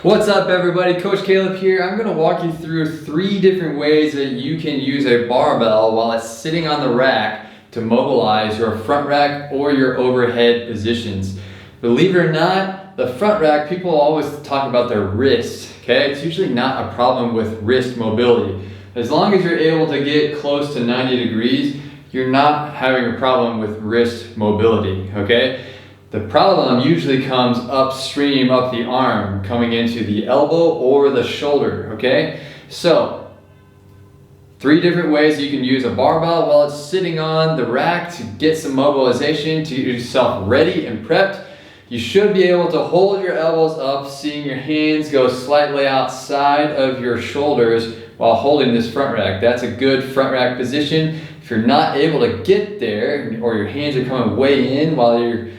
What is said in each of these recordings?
What's up everybody, Coach Caleb here. I'm going to walk you through 3 different ways that you can use a barbell while it's sitting on the rack to mobilize your front rack or your overhead positions. Believe it or not, the front rack, people always talk about their wrist, okay? It's usually not a problem with wrist mobility. As long as you're able to get close to 90 degrees, you're not having a problem with wrist mobility, okay? The problem usually comes upstream, up the arm, coming into the elbow or the shoulder, okay? So, 3 different ways you can use a barbell while it's sitting on the rack to get some mobilization, to get yourself ready and prepped. You should be able to hold your elbows up, seeing your hands go slightly outside of your shoulders while holding this front rack. That's a good front rack position. If you're not able to get there, or your hands are coming way in while you're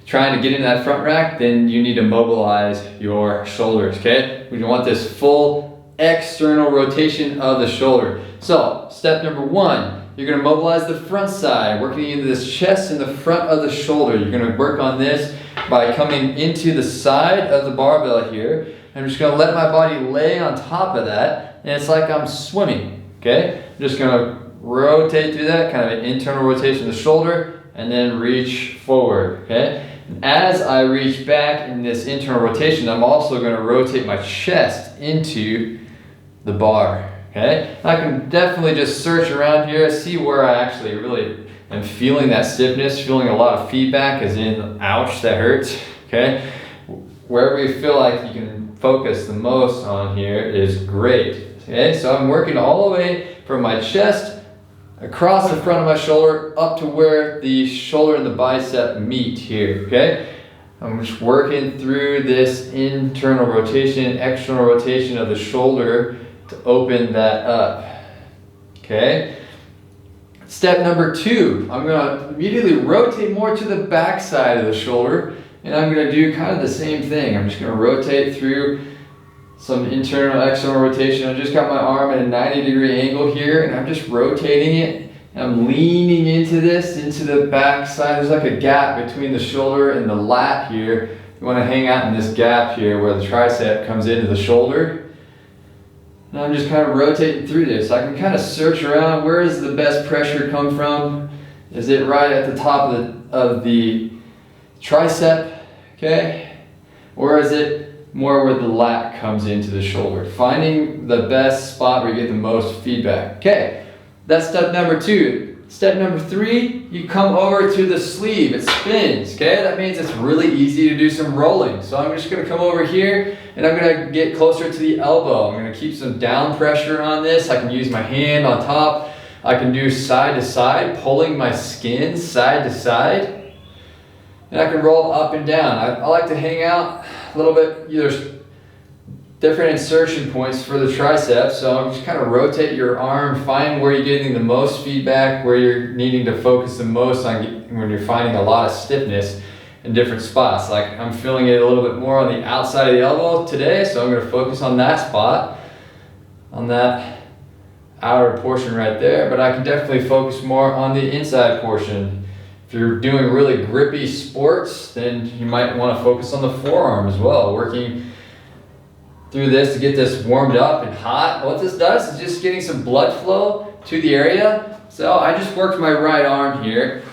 trying to get into that front rack, then you need to mobilize your shoulders, okay? We want this full external rotation of the shoulder. So, step number 1, you're gonna mobilize the front side, working into this chest and the front of the shoulder. You're gonna work on this by coming into the side of the barbell here. I'm just gonna let my body lay on top of that, and it's like I'm swimming, okay? I'm just gonna rotate through that, kind of an internal rotation of the shoulder, and then reach forward, okay? As I reach back in this internal rotation, I'm also going to rotate my chest into the bar, okay? I can definitely just search around here, see where I actually really am feeling that stiffness, feeling a lot of feedback, as in, ouch, that hurts, okay? Wherever you feel like you can focus the most on here is great, okay? So I'm working all the way from my chest across the front of my shoulder up to where the shoulder and the bicep meet here, okay? I'm just working through this internal rotation, external rotation of the shoulder to open that up, okay? Step number 2, I'm gonna immediately rotate more to the back side of the shoulder, and I'm gonna do kind of the same thing. I'm just gonna rotate through some internal, external rotation. I just got my arm at a 90-degree angle here, and I'm just rotating it. And I'm leaning into this, into the back side. There's like a gap between the shoulder and the lat here. You want to hang out in this gap here where the tricep comes into the shoulder. And I'm just kind of rotating through this. I can kind of search around, where does the best pressure come from? Is it right at the top of the tricep, okay? Or is it more where the lat comes into the shoulder? Finding the best spot where you get the most feedback. Okay, that's step number 2. Step number 3, you come over to the sleeve. It spins, okay? That means it's really easy to do some rolling. So I'm just gonna come over here and I'm gonna get closer to the elbow. I'm gonna keep some down pressure on this. I can use my hand on top. I can do side to side, pulling my skin side to side. And I can roll up and down. I like to hang out a little bit. There's different insertion points for the triceps, so I'm just kind of rotate your arm, find where you're getting the most feedback, where you're needing to focus the most on when you're finding a lot of stiffness in different spots. Like I'm feeling it a little bit more on the outside of the elbow today, so I'm going to focus on that spot, on that outer portion right there, but I can definitely focus more on the inside portion. If you're doing really grippy sports, then you might want to focus on the forearm as well, working through this to get this warmed up and hot. What this does is just getting some blood flow to the area. So I just worked my right arm here,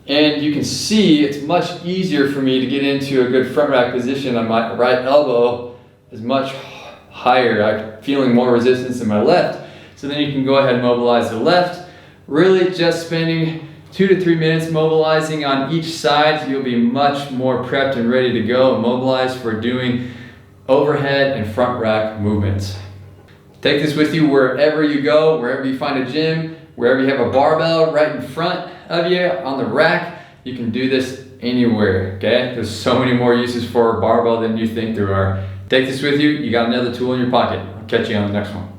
and you can see it's much easier for me to get into a good front rack position. On my right elbow is much higher. I'm feeling more resistance in my left. So then you can go ahead and mobilize the left, really just spending 2 to 3 minutes mobilizing on each side, so you'll be much more prepped and ready to go and mobilized for doing overhead and front rack movements. Take this with you wherever you go, wherever you find a gym, wherever you have a barbell right in front of you on the rack. You can do this anywhere, okay? There's so many more uses for a barbell than you think there are. Take this with you. You got another tool in your pocket. I'll catch you on the next one.